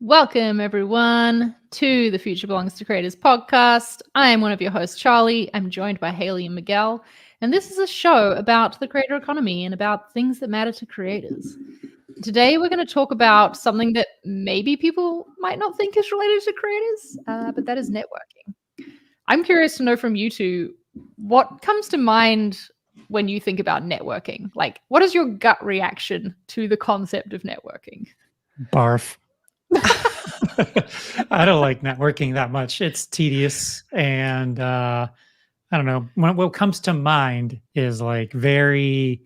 Welcome, everyone, to the Future Belongs to Creators podcast. I am one of your hosts, Charlie. I'm joined by Haley and Miguel, and this is a show about the creator economy and about things that matter to creators. Today, we're going to talk about something that maybe people might not think is related to creators, but that is networking. I'm curious to know from you two, what comes to mind when you think about networking? Like, what is your gut reaction to the concept of networking? Barf. I don't like networking that much. It's tedious, and I don't know. What comes to mind is like very,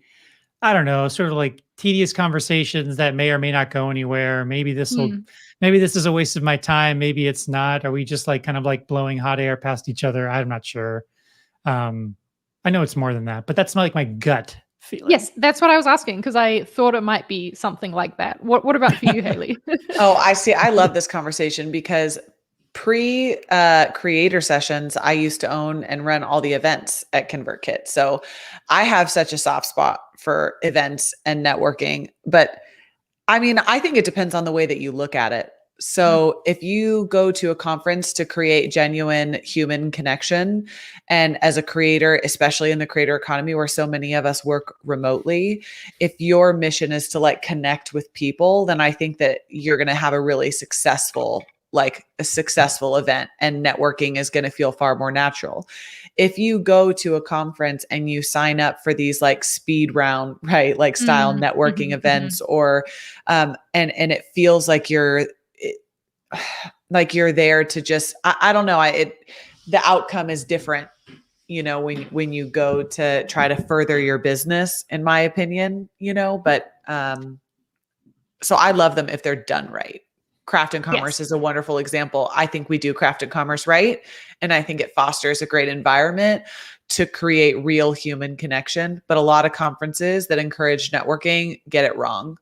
I don't know, sort of like tedious conversations that may or may not go anywhere. Maybe this is a waste of my time. Maybe it's not. Are we just like kind of like blowing hot air past each other? I'm not sure. I know it's more than that, but that's like my gut feeling. Yes, that's what I was asking, because I thought it might be something like that. What about for you, Haley? Oh, I see. I love this conversation because pre-creator sessions, I used to own and run all the events at ConvertKit. So I have such a soft spot for events and networking. But I mean, I think it depends on the way that you look at it. So if you go to a conference to create genuine human connection, and as a creator, especially in the creator economy where so many of us work remotely, if your mission is to like connect with people, then I think that you're going to have a really successful event, and networking is going to feel far more natural. If you go to a conference and you sign up for these like speed round, right, like style networking events, or and it feels like you're there to just, I don't know. The outcome is different, you know, when you go to try to further your business, in my opinion, you know, but, so I love them if they're done right. Craft and commerce is a wonderful example. I think we do craft and commerce right. And I think it fosters a great environment to create real human connection. But a lot of conferences that encourage networking get it wrong.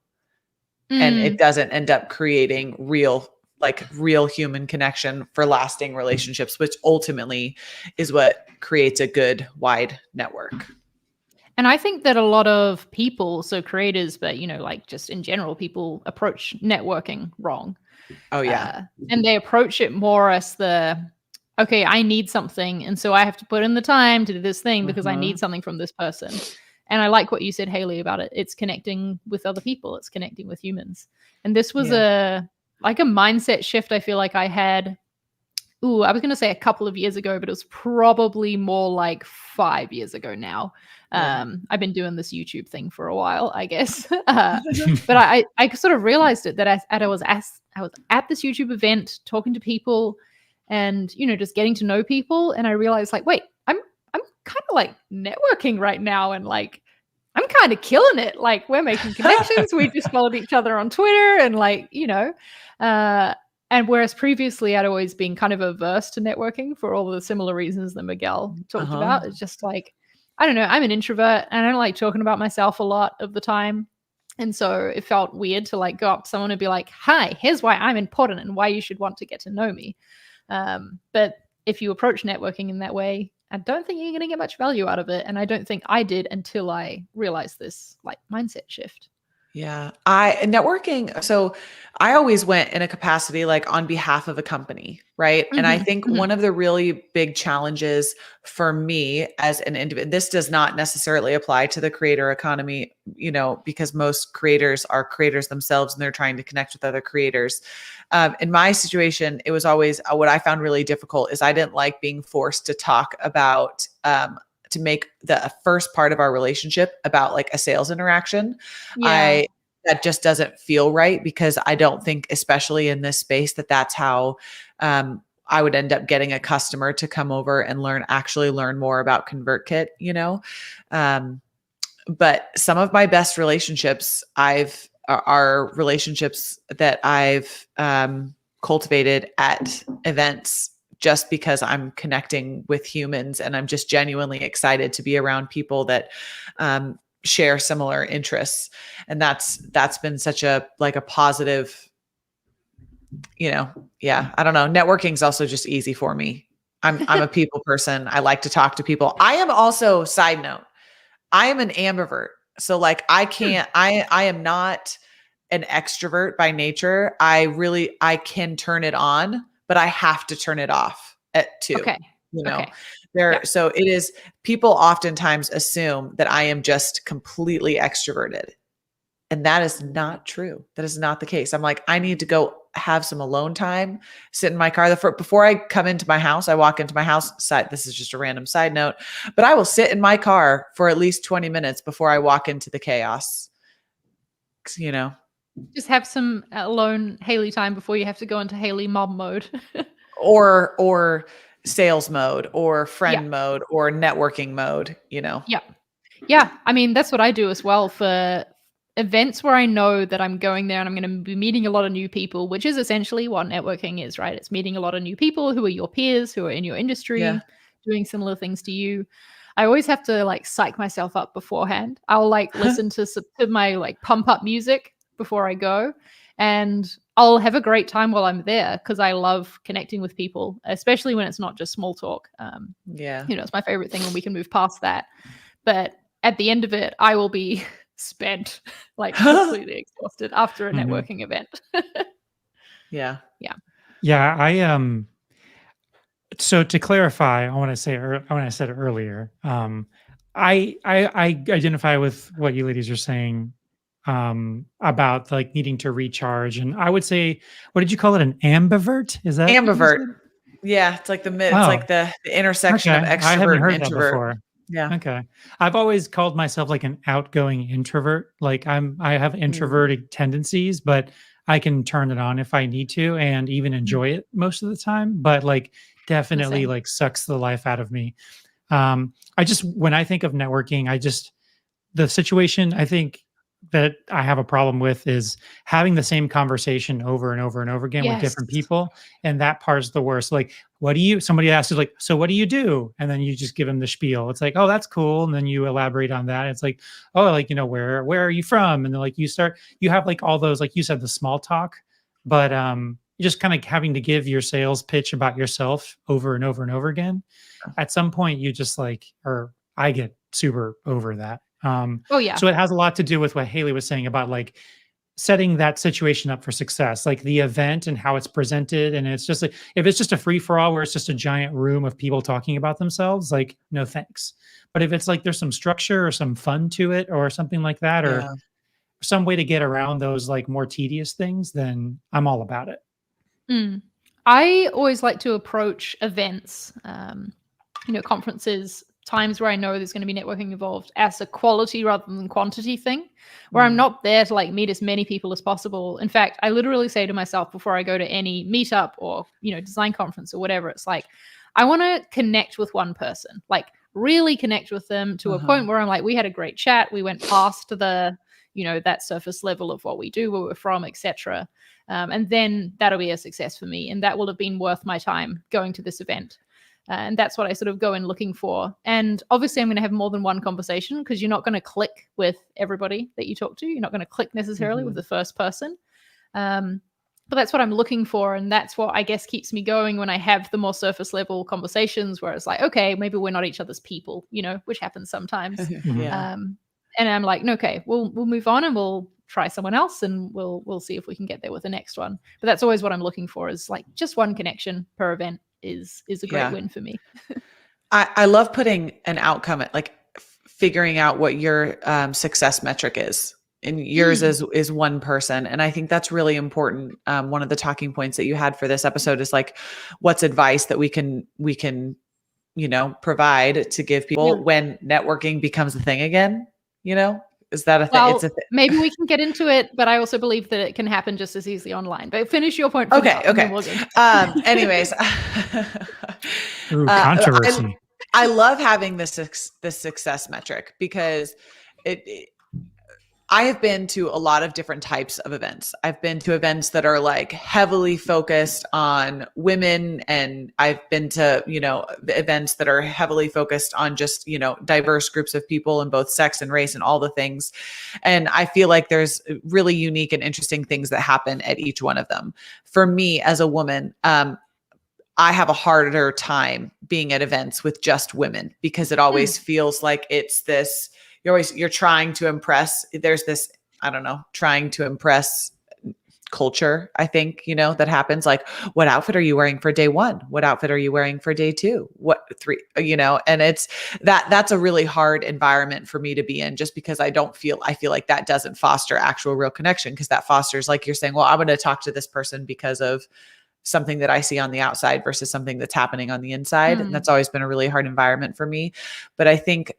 And it doesn't end up creating real human connection for lasting relationships, which ultimately is what creates a good wide network. And I think that a lot of people, so creators, but, you know, like just in general, people approach networking wrong. Oh yeah. And they approach it more as okay, I need something, and so I have to put in the time to do this thing because I need something from this person. And I like what you said, Haley, about it. It's connecting with other people. It's connecting with humans. And this was a mindset shift I feel like I had. I was going to say a couple of years ago, but it was probably more like 5 years ago now. I've been doing this YouTube thing for a while, I guess. But I sort of realized it that I was at this YouTube event talking to people and, just getting to know people. And I realized like, wait, I'm kind of like networking right now. And like, I'm kind of killing it. Like we're making connections. We just followed each other on Twitter and like, and whereas previously I'd always been kind of averse to networking for all the similar reasons that Miguel talked about. It's just like, I don't know, I'm an introvert and I don't like talking about myself a lot of the time. And so it felt weird to like go up to someone and be like, hi, here's why I'm important and why you should want to get to know me. But if you approach networking in that way, I don't think you're going to get much value out of it. And I don't think I did until I realized this like mindset shift. Yeah. Networking. So I always went in a capacity like on behalf of a company, right? And I think one of the really big challenges for me as an individual, this does not necessarily apply to the creator economy, because most creators are creators themselves and they're trying to connect with other creators. In my situation, it was always what I found really difficult is I didn't like being forced to talk about, to make the first part of our relationship about like a sales interaction. That just doesn't feel right because I don't think, especially in this space, that's how I would end up getting a customer to come over and actually learn more about ConvertKit, but some of my best relationships are relationships that I've cultivated at events just because I'm connecting with humans and I'm just genuinely excited to be around people that share similar interests. And that's been such a positive, I don't know. Networking is also just easy for me. I'm a people person. I like to talk to people. I am also, side note, I am an ambivert. So like I am not an extrovert by nature. I can turn it on, but I have to turn it off at 2. Okay. So it is, people oftentimes assume that I am just completely extroverted. And that is not true. That is not the case. I'm like, I need to go have some alone time, sit in my car. Before I come into my house, I walk into my house. This is just a random side note, but I will sit in my car for at least 20 minutes before I walk into the chaos. Just have some alone Haley time before you have to go into Haley mob mode. or sales mode or friend mode or networking mode, Yeah. I mean, that's what I do as well for events where I know that I'm going there and I'm going to be meeting a lot of new people, which is essentially what networking is, right? It's meeting a lot of new people who are your peers, who are in your industry, doing similar things to you. I always have to like psych myself up beforehand. I'll like listen to my like pump up music before I go, and I'll have a great time while I'm there because I love connecting with people, especially when it's not just small talk. It's my favorite thing when we can move past that. But at the end of it, I will be spent, like completely exhausted after a networking event. Yeah. So to clarify, I want to say, when I said it earlier, I identify with what you ladies are saying about like needing to recharge. And I would say, what did you call it? An ambivert? Is that ambivert? Yeah, it's like it's like the intersection of extrovert I haven't heard and introvert. That before. Yeah. Okay. I've always called myself like an outgoing introvert. Like I have introverted tendencies, but I can turn it on if I need to and even enjoy it most of the time. But like definitely like sucks the life out of me. When I think of networking, the situation I think that I have a problem with is having the same conversation over and over and over again with different people. And that part's the worst. Like, somebody asks you like, so what do you do? And then you just give them the spiel. It's like, oh, that's cool. And then you elaborate on that. It's like, oh, like, where are you from? And then like, you have like all those, like you said, the small talk, but you're just kind of having to give your sales pitch about yourself over and over and over again. At some point you just like, or I get super over that. So it has a lot to do with what Haley was saying about like setting that situation up for success, like the event and how it's presented. And it's just like, if it's just a free for all where it's just a giant room of people talking about themselves, like, no thanks. But if it's like there's some structure or some fun to it or something like that, or Yeah. some way to get around those like more tedious things, then I'm all about it. Mm. I always like to approach events, conferences, times where I know there's going to be networking involved as a quality rather than quantity thing, where I'm not there to like meet as many people as possible. In fact, I literally say to myself before I go to any meetup or, design conference or whatever, it's like, I want to connect with one person, like really connect with them to a point where I'm like, we had a great chat. We went past the, that surface level of what we do, where we're from, etc. And then that'll be a success for me. And that will have been worth my time going to this event. And that's what I sort of go in looking for. And obviously, I'm going to have more than one conversation because you're not going to click with everybody that you talk to. You're not going to click necessarily with the first person. But that's what I'm looking for. And that's what I guess keeps me going when I have the more surface level conversations where it's like, okay, maybe we're not each other's people, which happens sometimes. Yeah. And I'm like, okay, we'll move on and we'll try someone else and we'll see if we can get there with the next one. But that's always what I'm looking for, is like just one connection per event is a great win for me. I love putting an outcome at like figuring out what your success metric is. And yours is one person. And I think that's really important. One of the talking points that you had for this episode is like, what's advice that we can, provide to give people when networking becomes a thing again, Is that a thing? Well, it's a thing. Maybe we can get into it, but I also believe that it can happen just as easily online. But finish your point. Okay. Anyways, Ooh, controversy. I love having this success metric because I have been to a lot of different types of events. I've been to events that are like heavily focused on women, and I've been to, events that are heavily focused on just, diverse groups of people in both sex and race and all the things. And I feel like there's really unique and interesting things that happen at each one of them. For me as a woman, I have a harder time being at events with just women because it always feels like it's this, you're trying to impress. There's this, I don't know, trying to impress culture, I think, that happens. Like, what outfit are you wearing for day one? What outfit are you wearing for day two? What three, and it's that's a really hard environment for me to be in, just because I feel like that doesn't foster actual real connection, because that fosters, like you're saying, well, I'm going to talk to this person because of something that I see on the outside versus something that's happening on the inside. And that's always been a really hard environment for me. But I think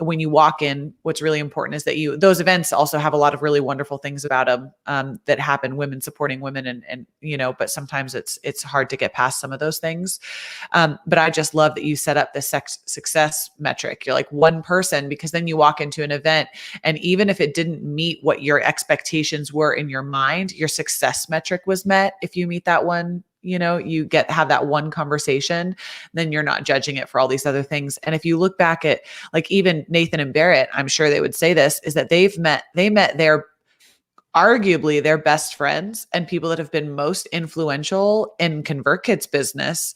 when you walk in, what's really important is that those events also have a lot of really wonderful things about them that happen, women supporting women and but sometimes it's hard to get past some of those things. But I just love that you set up this success metric. You're like one person, because then you walk into an event and even if it didn't meet what your expectations were in your mind, your success metric was met. If you meet that one, you have that one conversation, then you're not judging it for all these other things. And if you look back at like even Nathan and Barrett, I'm sure they would say this, is that they met their arguably their best friends and people that have been most influential in ConvertKit's business.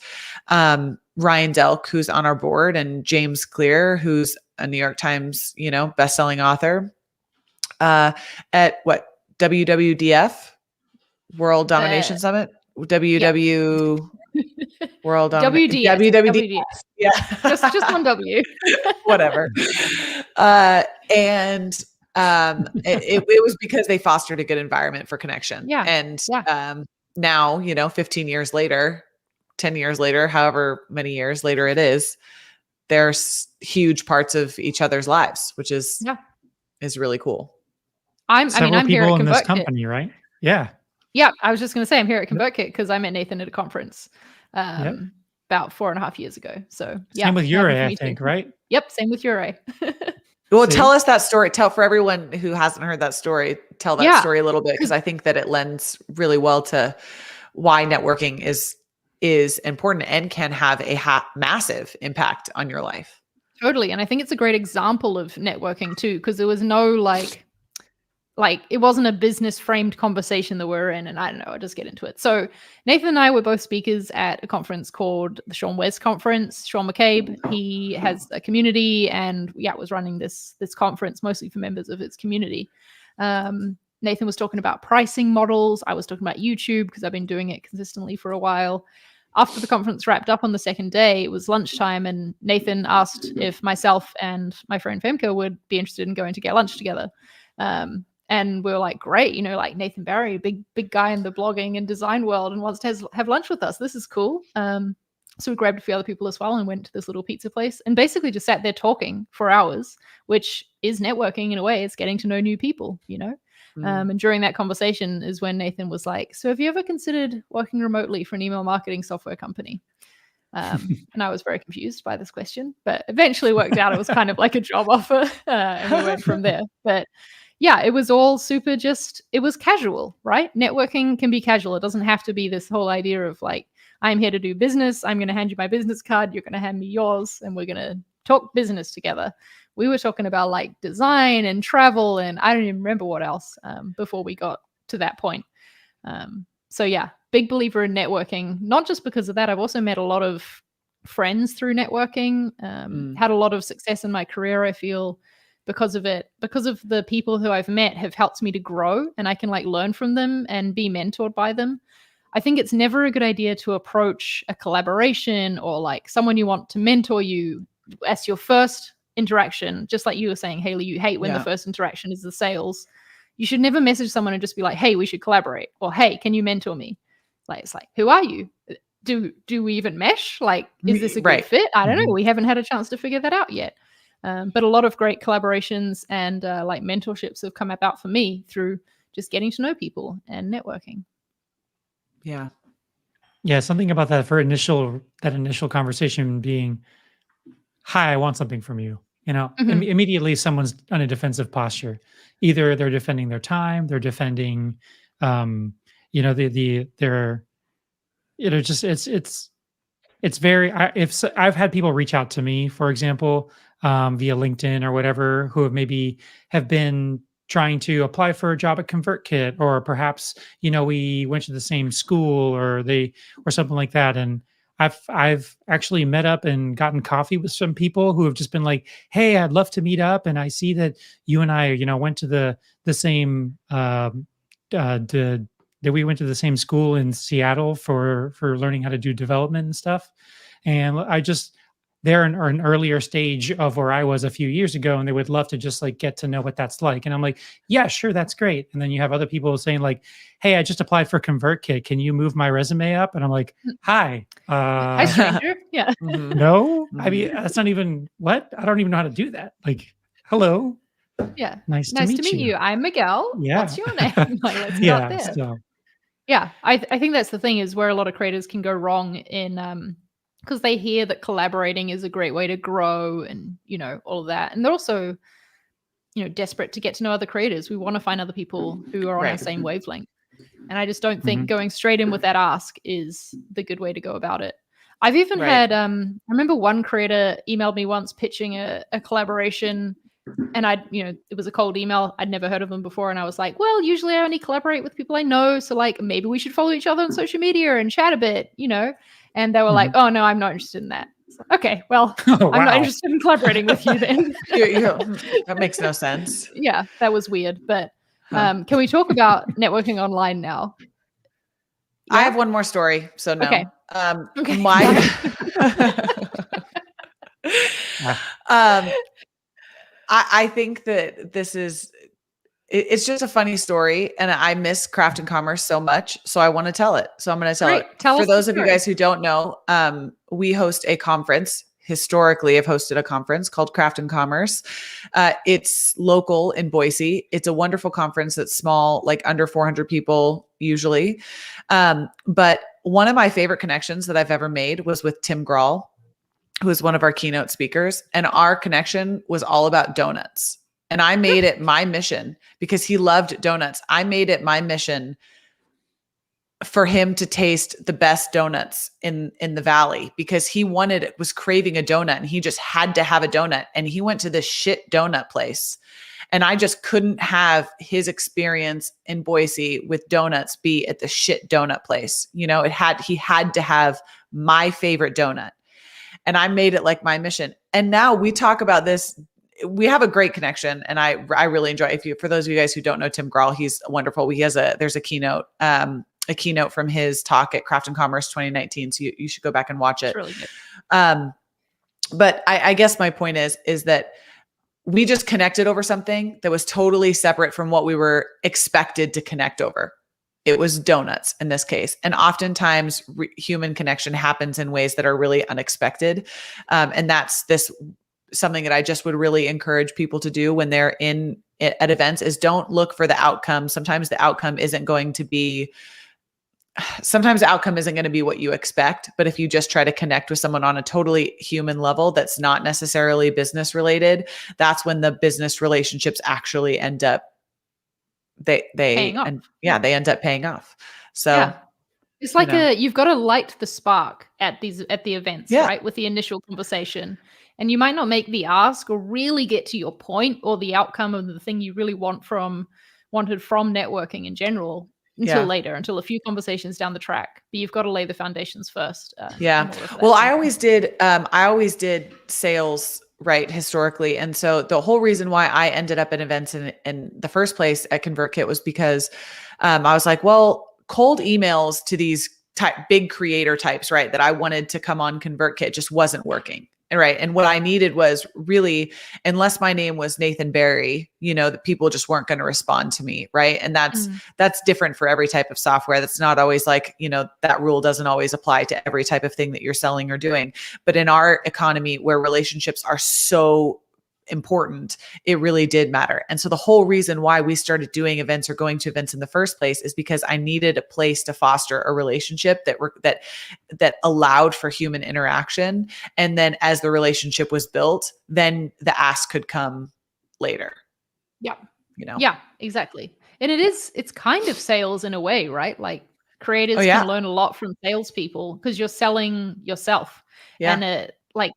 Ryan Delk, who's on our board, and James Clear, who's a New York Times, best-selling author, at WWDF, World Domination Summit. WW World WWDS. Yeah. just one W. Whatever. And it was because they fostered a good environment for connection. Yeah. And now, 15 years later, 10 years later, however many years later it is, there's huge parts of each other's lives, which is really cool. I'm here at ConvertKit. This company, right? Yeah. Yeah, I was just going to say I'm here at ConvertKit because I met Nathan at a conference about 4.5 years ago. So same with Uri, I think, right? Yep, same with Uri. Well, tell us that story. Tell for everyone who hasn't heard that story. Tell that story a little bit, because I think that it lends really well to why networking is important and can have a massive impact on your life. Totally, and I think it's a great example of networking too, because there was no like it wasn't a business framed conversation that we're in. And I don't know, I'll just get into it. So Nathan and I were both speakers at a conference called the Sean Wes Conference. Sean McCabe, he has a community and was running this conference mostly for members of its community. Nathan was talking about pricing models. I was talking about YouTube because I've been doing it consistently for a while. After the conference wrapped up on the second day, it was lunchtime, and Nathan asked if myself and my friend Femke would be interested in going to get lunch together. And we were like, great, like Nathan Barry, big guy in the blogging and design world, and wants to have lunch with us. This is cool. So we grabbed a few other people as well and went to this little pizza place and basically just sat there talking for hours, which is networking in a way. It's getting to know new people, And during that conversation is when Nathan was like, so have you ever considered working remotely for an email marketing software company? And I was very confused by this question, but eventually worked out it was kind of like a job offer, and we went from there. But yeah, it was all super it was casual, right? Networking can be casual. It doesn't have to be this whole idea of like, I'm here to do business. I'm going to hand you my business card. You're going to hand me yours, and we're going to talk business together. We were talking about like design and travel, and I don't even remember what else before we got to that point. So yeah, big believer in networking, not just because of that. I've also met a lot of friends through networking, had a lot of success in my career, I feel, because of it. Because of the people who I've met have helped me to grow, and I can like learn from them and be mentored by them. I think it's never a good idea to approach a collaboration or like someone you want to mentor you as your first interaction. Just like you were saying, Haley, you hate when the first interaction is the sales. You should never message someone and just be like, hey, we should collaborate, or hey, can you mentor me? Like, it's like, who are you? Do we even mesh? Like, is this a good fit? I don't know. We haven't had a chance to figure that out yet. But a lot of great collaborations and like mentorships have come about for me through just getting to know people and networking. Yeah, something about that initial conversation being, hi, I want something from you. Immediately someone's on a defensive posture. Either they're defending their time, they're defending, it's very. I've had people reach out to me, for example, via LinkedIn or whatever, who have been trying to apply for a job at ConvertKit, or perhaps we went to the same school or something like that, and I've actually met up and gotten coffee with some people who have just been like, hey, I'd love to meet up, and I see that you and I went to the same that we went to the same school in Seattle for learning how to do development and stuff, and they're in an earlier stage of where I was a few years ago, and they would love to just like get to know what that's like. And I'm like, yeah, sure, that's great. And then you have other people saying like, hey, I just applied for ConvertKit. Can you move my resume up? And I'm like, hi. Hi, stranger. Yeah. No, I mean, that's not even what? I don't even know how to do that. Like, hello. Yeah. Nice to meet you. I'm Miguel. Yeah. What's your name? Like, let's start there. So. Yeah. I think that's the thing, is where a lot of creators can go wrong in because they hear that collaborating is a great way to grow and, all of that. And they're also, desperate to get to know other creators. We want to find other people who are on the same wavelength. And I just don't think going straight in with that ask is the good way to go about it. I've even had, I remember one creator emailed me once pitching a collaboration, and it was a cold email. I'd never heard of them before. And I was like, well, usually I only collaborate with people I know. So like, maybe we should follow each other on social media and chat a bit, And they were like, oh, no, I'm not interested in that. So, okay, well, I'm not interested in collaborating with you then. That makes no sense. Yeah, that was weird. But can we talk about networking online now? Yeah? I have one more story. So no. Okay. I think that it's just a funny story, and I miss craft and commerce so much. So I want to tell it. So I'm going to tell it. For those of you guys who don't know, we host a conference. Historically, I've hosted a conference called Craft and Commerce. It's local in Boise. It's a wonderful conference that's small, like under 400 people usually. But one of my favorite connections that I've ever made was with Tim Grahl, who is one of our keynote speakers. And our connection was all about donuts. And I made it my mission because he loved donuts. I made it my mission for him to taste the best donuts in the Valley, because he was craving a donut, and he just had to have a donut. And he went to this shit donut place. And I just couldn't have his experience in Boise with donuts be at the shit donut place. He had to have my favorite donut. And I made it like my mission. And now we talk about this we have a great connection, and I really enjoy. For those of you guys who don't know Tim Grahl, he's wonderful. There's a keynote from his talk at Craft and Commerce 2019. So you should go back and watch it. It's really good. But I guess my point is that we just connected over something that was totally separate from what we were expected to connect over. It was donuts in this case. And oftentimes human connection happens in ways that are really unexpected. And that's something that I just would really encourage people to do when they're at events, is don't look for the outcome. Sometimes the outcome isn't going to be what you expect. But if you just try to connect with someone on a totally human level that's not necessarily business related, that's when the business relationships actually end up they end up paying off. So yeah. It's like you've got to light the spark at the events, right? With the initial conversation. And you might not make the ask or really get to your point or the outcome of the thing you really wanted from networking in general until later, until a few conversations down the track. But you've got to lay the foundations first. Well, I always did sales, right, historically. And so the whole reason why I ended up at events in the first place at ConvertKit was because I was like, well, cold emails to these big creator types, right, that I wanted to come on ConvertKit just wasn't working. Right. And what I needed was really, unless my name was Nathan Barry, that people just weren't going to respond to me. Right. And that's different for every type of software. That's not always like, that rule doesn't always apply to every type of thing that you're selling or doing. But in our economy where relationships are so important, it really did matter. And so the whole reason why we started doing events or going to events in the first place is because I needed a place to foster a relationship that allowed for human interaction. And then as the relationship was built, then the ask could come later. Yeah. Yeah, exactly. And it's kind of sales in a way, right? Like creators can learn a lot from salespeople because you're selling yourself. Yeah. And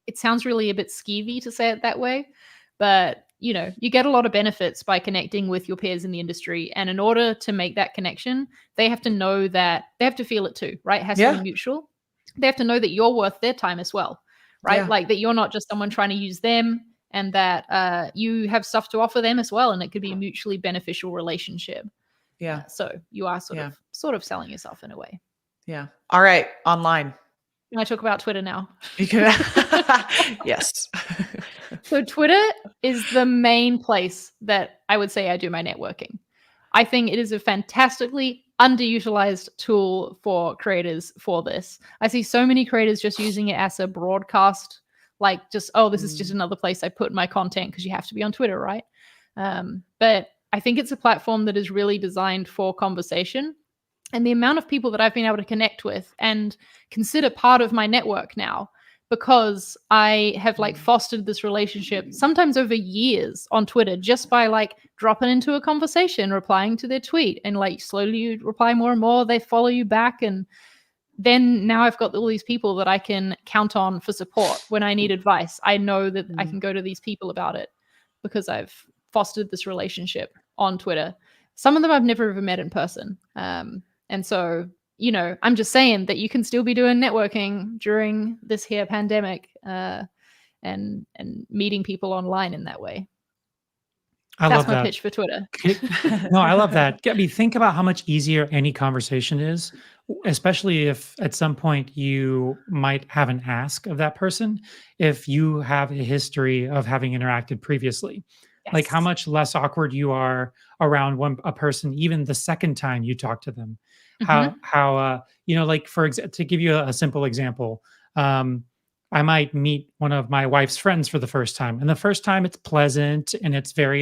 it sounds really a bit skeevy to say it that way. But, you get a lot of benefits by connecting with your peers in the industry. And in order to make that connection, they have to know that they have to feel it too, right? It has to be mutual. They have to know that you're worth their time as well, right? Yeah. Like that you're not just someone trying to use them, and that you have stuff to offer them as well. And it could be a mutually beneficial relationship. Yeah. So you are sort of selling yourself in a way. Yeah. All right. Online. Can I talk about Twitter now? Yes. So Twitter is the main place that I would say I do my networking. I think it is a fantastically underutilized tool for creators for this. I see so many creators just using it as a broadcast, like just, this is just another place I put my content because you have to be on Twitter, right? But I think it's a platform that is really designed for conversation. And the amount of people that I've been able to connect with and consider part of my network now, because I have fostered this relationship sometimes over years on Twitter just by dropping into a conversation, replying to their tweet, and slowly you reply more and more, they follow you back. And then now I've got all these people that I can count on for support when I need advice. I know that I can go to these people about it because I've fostered this relationship on Twitter. Some of them I've never ever met in person. And so, I'm just saying that you can still be doing networking during this here pandemic and meeting people online in that way. That's my pitch for Twitter. No, I love that. I mean, think about how much easier any conversation is, especially if at some point you might have an ask of that person, if you have a history of having interacted previously. Yes. Like how much less awkward you are around a person, even the second time you talk to them. How to give you a simple example, I might meet one of my wife's friends for the first time, and the first time it's pleasant and it's very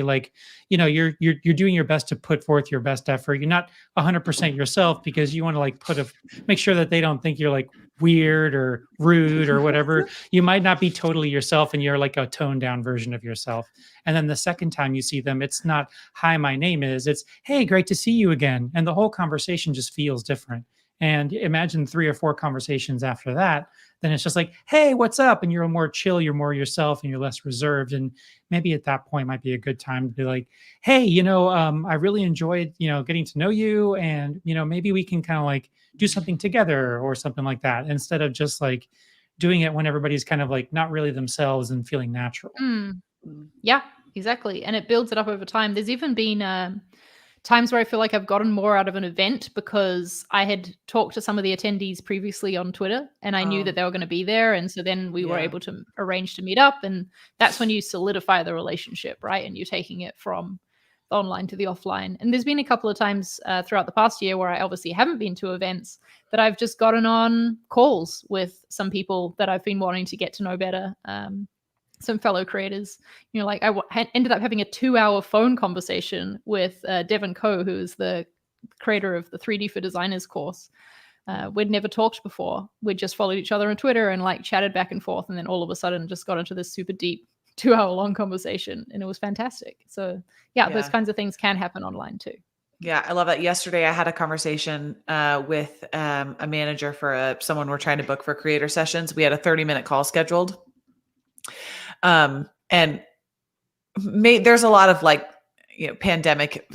you're doing your best to put forth your best effort. You're not 100% yourself because you want to make sure that they don't think you're weird or rude or whatever. You might not be totally yourself and you're a toned down version of yourself. And then the second time you see them, it's not, hi, my name is, it's, hey, great to see you again. And the whole conversation just feels different. And imagine 3 or 4 conversations after that, then it's just hey, what's up? And you're more chill, you're more yourself, and you're less reserved. And maybe at that point might be a good time to be hey, I really enjoyed, getting to know you. And, maybe we can kind of do something together or something like that, instead of just doing it when everybody's kind of not really themselves and feeling natural. Yeah, exactly. And it builds it up over time. There's even been times where I feel like I've gotten more out of an event because I had talked to some of the attendees previously on Twitter and I knew that they were going to be there. And so then we were able to arrange to meet up. And that's when you solidify the relationship, right? And you're taking it from the online to the offline. And there's been a couple of times throughout the past year where I obviously haven't been to events that I've just gotten on calls with some people that I've been wanting to get to know better. Some fellow creators, like I ended up having a 2-hour phone conversation with Devin Coe, who is the creator of the 3D for Designers course. We'd never talked before. We'd just followed each other on Twitter and like chatted back and forth. And then all of a sudden just got into this super deep 2-hour long conversation. And it was fantastic. So yeah, those kinds of things can happen online too. Yeah, I love that. Yesterday, I had a conversation with a manager for someone we're trying to book for creator sessions. We had a 30-minute call scheduled. And there's a lot of like, pandemic,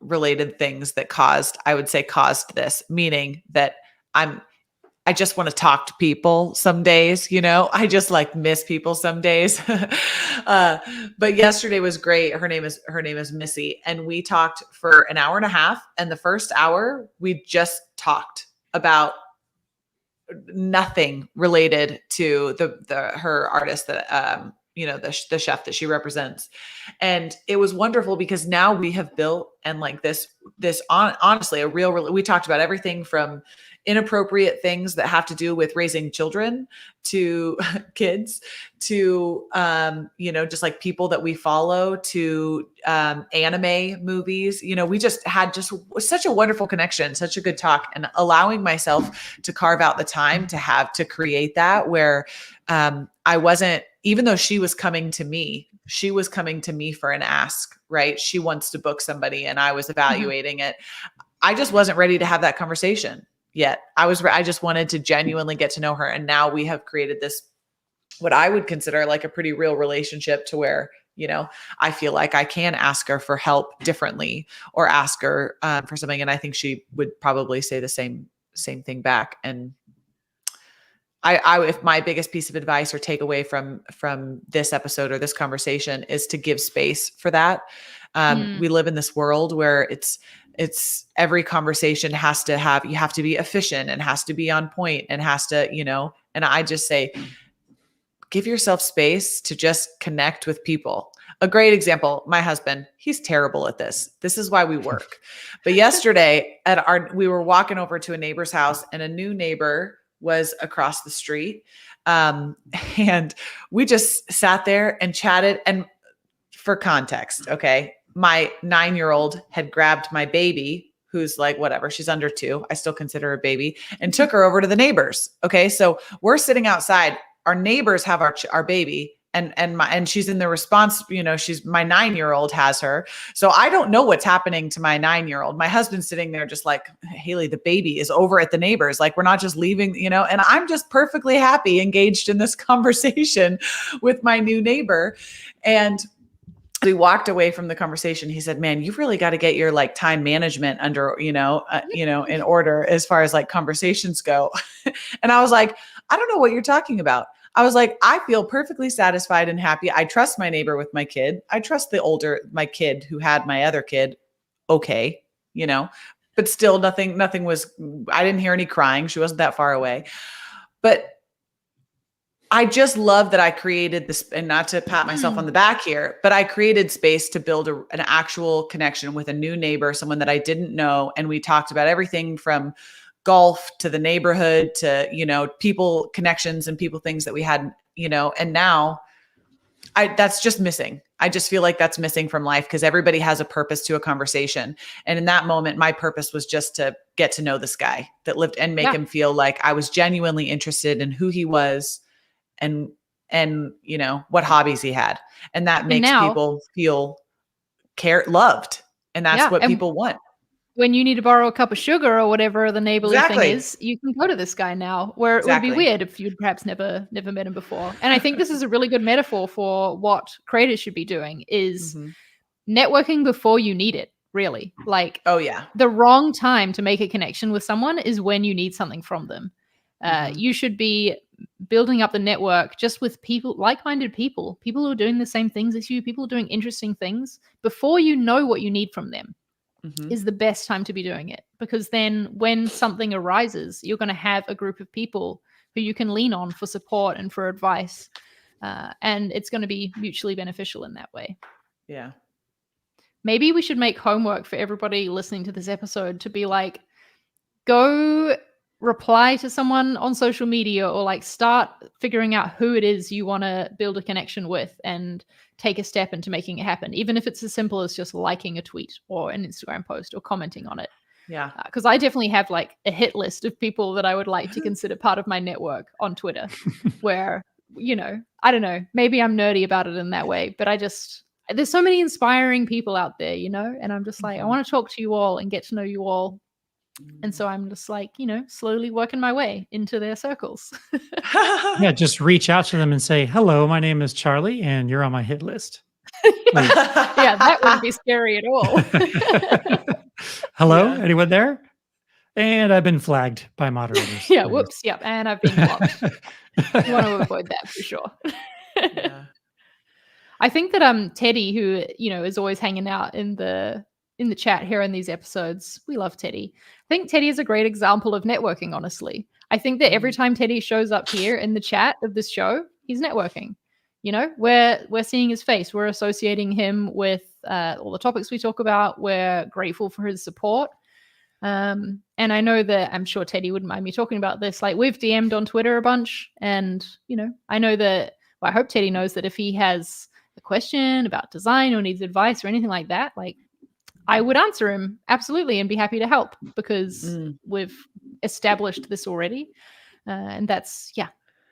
related things that caused this, meaning that I just want to talk to people some days, I just like miss people some days. But yesterday was great. Her name is Missy. And we talked for an hour and a half. And the first hour we just talked about nothing related to her artist that, the chef that she represents. And it was wonderful because now we have built and like this honestly, we talked about everything from inappropriate things that have to do with raising children to kids to, just like people that we follow to anime movies. We just had such a wonderful connection, such a good talk, and allowing myself to carve out the time to create that where I wasn't, even though she was coming to me for an ask, right? She wants to book somebody and I was evaluating it. I just wasn't ready to have that conversation yet. I just wanted to genuinely get to know her. And now we have created this, what I would consider like a pretty real relationship to where, I feel like I can ask her for help differently or ask her for something. And I think she would probably say the same thing back. And if my biggest piece of advice or takeaway from this episode or this conversation is to give space for that. We live in this world where it's every conversation you have to be efficient and has to be on point and has to, and I just say, give yourself space to just connect with people. A great example, my husband, he's terrible at this. This is why we work. But yesterday we were walking over to a neighbor's house and a new neighbor was across the street. And we just sat there and chatted. And for context, okay, my 9-year-old had grabbed my baby, who's like, whatever, she's under 2. I still consider her a baby, and took her over to the neighbors. Okay. So we're sitting outside. Our neighbors have our baby. And she's in the response, she's my 9-year-old has her. So I don't know what's happening to my 9-year-old. My husband's sitting there just like, Haley, the baby is over at the neighbors. Like, we're not just leaving, and I'm just perfectly happy engaged in this conversation with my new neighbor. And we walked away from the conversation. He said, man, you've really got to get your like time management under, in order as far as like conversations go. And I was like, I don't know what you're talking about. I was like, I feel perfectly satisfied and happy. I trust my neighbor with my kid. I trust my kid who had my other kid. Okay. But still nothing was, I didn't hear any crying. She wasn't that far away, but I just love that I created this, and not to pat myself on the back here, but I created space to build an actual connection with a new neighbor, someone that I didn't know. And we talked about everything from golf to the neighborhood to, people connections and people things that we had, and now that's just missing. I just feel like that's missing from life because everybody has a purpose to a conversation. And in that moment, my purpose was just to get to know this guy that lived and make him feel like I was genuinely interested in who he was and what hobbies he had. And that makes people feel loved. And that's what people want. When you need to borrow a cup of sugar or whatever the neighborly thing is, you can go to this guy now, where it would be weird if you'd perhaps never met him before. And I think this is a really good metaphor for what creators should be doing is networking before you need it, really. Like, the wrong time to make a connection with someone is when you need something from them. You should be building up the network just with people, like-minded people who are doing the same things as you, people doing interesting things before you know what you need from them is the best time to be doing it. Because then when something arises, you're going to have a group of people who you can lean on for support and for advice. And it's going to be mutually beneficial in that way. Yeah. Maybe we should make homework for everybody listening to this episode to be like, go reply to someone on social media, or like start figuring out who it is you want to build a connection with and take a step into making it happen. Even if it's as simple as just liking a tweet or an Instagram post or commenting on it. Yeah. Because I definitely have like a hit list of people that I would like to consider part of my network on Twitter where, you know, I don't know, maybe I'm nerdy about it in that way, but there's so many inspiring people out there, you know, and I'm just like, I want to talk to you all and get to know you all. And so I'm just like, you know, slowly working my way into their circles. Yeah, just reach out to them and say, hello, my name is Charlie, and you're on my hit list. Yeah, that wouldn't be scary at all. Hello, anyone there? And I've been flagged by moderators. Yeah, whoops, yep, and I've been blocked. You want to avoid that for sure. Yeah. I think that Teddy, who, you know, is always hanging out in the chat here in these episodes, we love Teddy. I think Teddy is a great example of networking, honestly. I think that every time Teddy shows up here in the chat of this show, he's networking. You know, we're seeing his face. We're associating him with all the topics we talk about. We're grateful for his support. And I know that, I'm sure Teddy wouldn't mind me talking about this. Like, we've DM'd on Twitter a bunch, and, you know, I know that, well, I hope Teddy knows that if he has a question about design or needs advice or anything like that, like, I would answer him absolutely and be happy to help, because we've established this already. And that's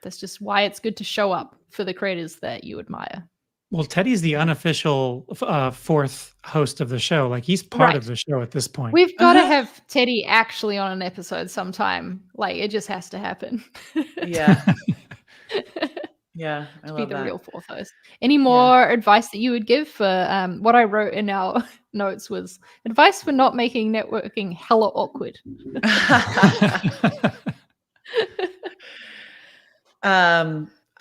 just why it's good to show up for the creators that you admire. Well, Teddy's the unofficial fourth host of the show. Like, he's part of the show at this point. We've got to have Teddy actually on an episode sometime. Like, it just has to happen. Yeah. Yeah. I to love be the that. real fourth host. Any more advice that you would give for what I wrote in our notes was advice for not making networking hella awkward.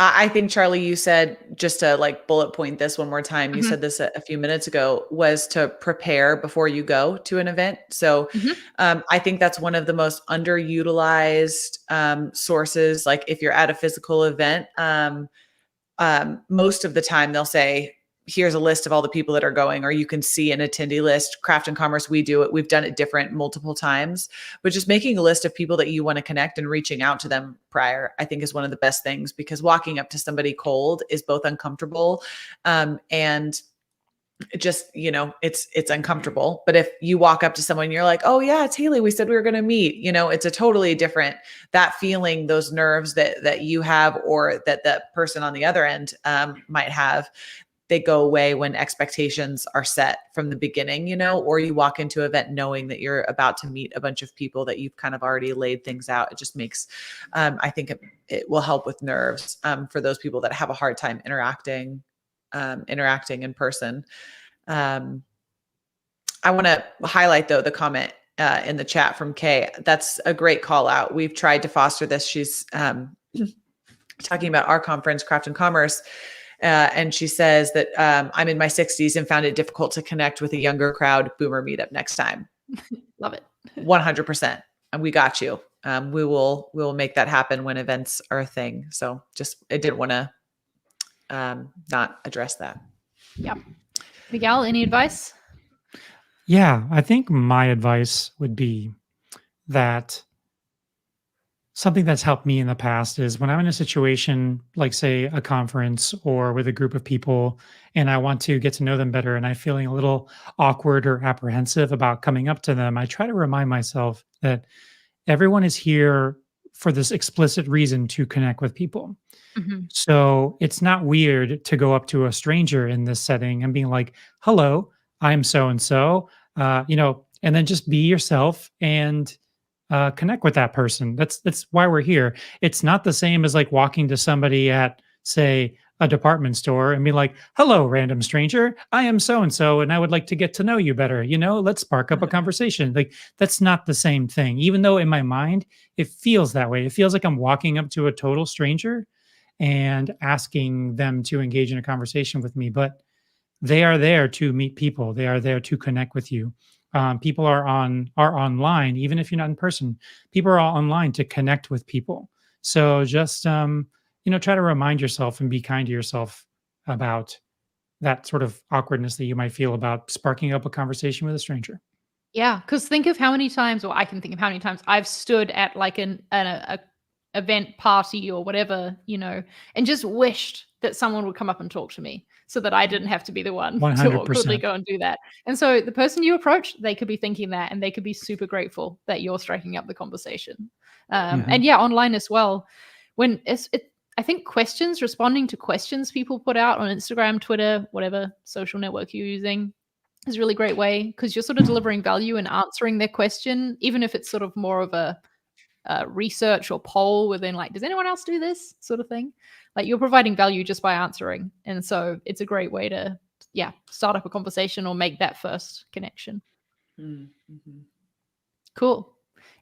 I think, Charlie, you said, just to like bullet point this one more time, you said this a few minutes ago, was to prepare before you go to an event. So I think that's one of the most underutilized sources. Like, if you're at a physical event, most of the time they'll say, here's a list of all the people that are going, or you can see an attendee list. Craft and Commerce, we do it. We've done it different multiple times, but just making a list of people that you want to connect and reaching out to them prior, I think, is one of the best things, because walking up to somebody cold is both uncomfortable and just, you know, it's uncomfortable. But if you walk up to someone, you're like, oh yeah, it's Haley, we said we were going to meet, you know, it's a totally different, that feeling, those nerves that you have, or that the person on the other end might have, they go away when expectations are set from the beginning, you know, or you walk into an event knowing that you're about to meet a bunch of people that you've kind of already laid things out. It just makes, I think it will help with nerves for those people that have a hard time interacting in person. I want to highlight, though, the comment in the chat from Kay. That's a great call out. We've tried to foster this. She's talking about our conference, Craft and Commerce. And she says that I'm in my 60s and found it difficult to connect with a younger crowd. Boomer meetup next time. Love it. 100%. And we got you. We will make that happen when events are a thing. So I didn't want to not address that. Yeah. Miguel, any advice? Yeah, I think my advice would be that something that's helped me in the past is when I'm in a situation like, say, a conference or with a group of people, and I want to get to know them better, and I'm feeling a little awkward or apprehensive about coming up to them, I try to remind myself that everyone is here for this explicit reason, to connect with people. So it's not weird to go up to a stranger in this setting and being like, hello, I'm so-and-so, you know, and then just be yourself and connect with that person. That's why we're here. It's not the same as like walking to somebody at, say, a department store and be like, hello, random stranger. I am so-and-so, and I would like to get to know you better. Let's spark up a conversation. Like, that's not the same thing. Even though in my mind, it feels that way. It feels like I'm walking up to a total stranger and asking them to engage in a conversation with me. But they are there to meet people. They are there to connect with you. People are online, even if you're not in person. People are online to connect with people. So just try to remind yourself and be kind to yourself about that sort of awkwardness that you might feel about sparking up a conversation with a stranger. Yeah, because think of how many times, or I can think of how many times I've stood at like a event party or whatever, and just wished that someone would come up and talk to me so that I didn't have to be the one to awkwardly 100%. go and do that. And so the person you approach, they could be thinking that, and they could be super grateful that you're striking up the conversation. And yeah, online as well. I think responding to questions people put out on Instagram, Twitter, whatever social network you're using, is a really great way, because you're sort of delivering value and answering their question, even if it's sort of more of a research or poll within like, does anyone else do this sort of thing? Like, you're providing value just by answering. And so it's a great way to, start up a conversation or make that first connection. Mm-hmm. Cool.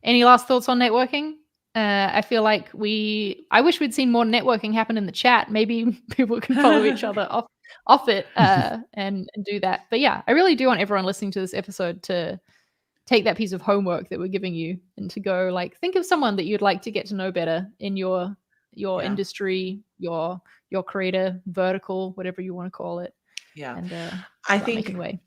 Any last thoughts on networking? I feel like I wish we'd seen more networking happen in the chat. Maybe people can follow each other off it and do that. But yeah, I really do want everyone listening to this episode to take that piece of homework that we're giving you and to go like, think of someone that you'd like to get to know better in your industry, your creator vertical, whatever you want to call it. Yeah. And I start making way.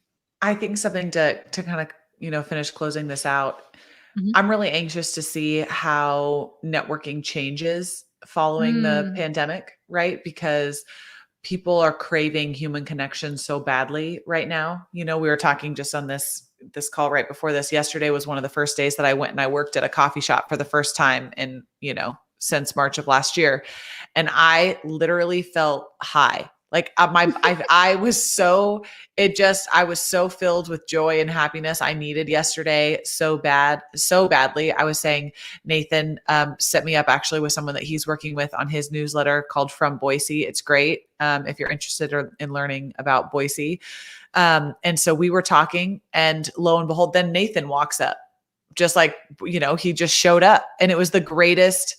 think something to kind of, finish closing this out. Mhm. I'm really anxious to see how networking changes following the pandemic, right? Because people are craving human connection so badly right now. We were talking just on this call right before this. Yesterday was one of the first days that I went and I worked at a coffee shop for the first time in, since March of last year. And I literally felt high. Like I was so filled with joy and happiness. I needed yesterday so badly. I was saying Nathan set me up actually with someone that he's working with on his newsletter called From Boise. It's great if you're interested in learning about Boise. And so we were talking, and lo and behold, then Nathan walks up, just like, he just showed up, and it was the greatest.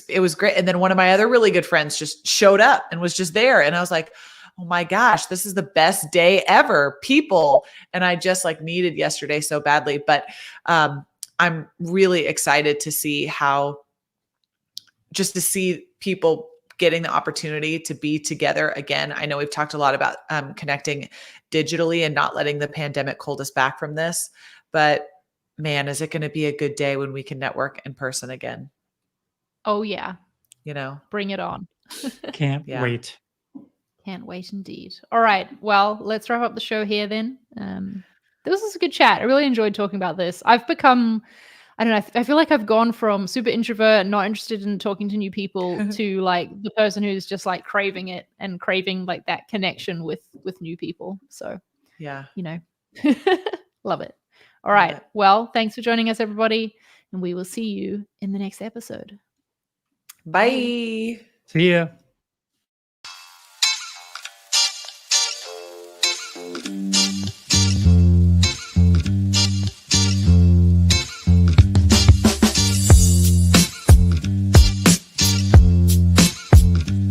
It was great. And then one of my other really good friends just showed up and was just there. And I was like, oh my gosh, this is the best day ever, people. And I just like needed yesterday so badly. But I'm really excited to see to see people getting the opportunity to be together again. I know we've talked a lot about connecting digitally and not letting the pandemic hold us back from this. But man, is it going to be a good day when we can network in person again? Oh yeah. Bring it on. Can't wait. Can't wait indeed. All right. Well, let's wrap up the show here then. This was a good chat. I really enjoyed talking about this. I've become, I don't know, I feel like I've gone from super introvert, not interested in talking to new people, to like the person who's just like craving it and craving like that connection with new people. So yeah, love it. All right. Well, thanks for joining us, everybody. And we will see you in the next episode. Bye. See ya.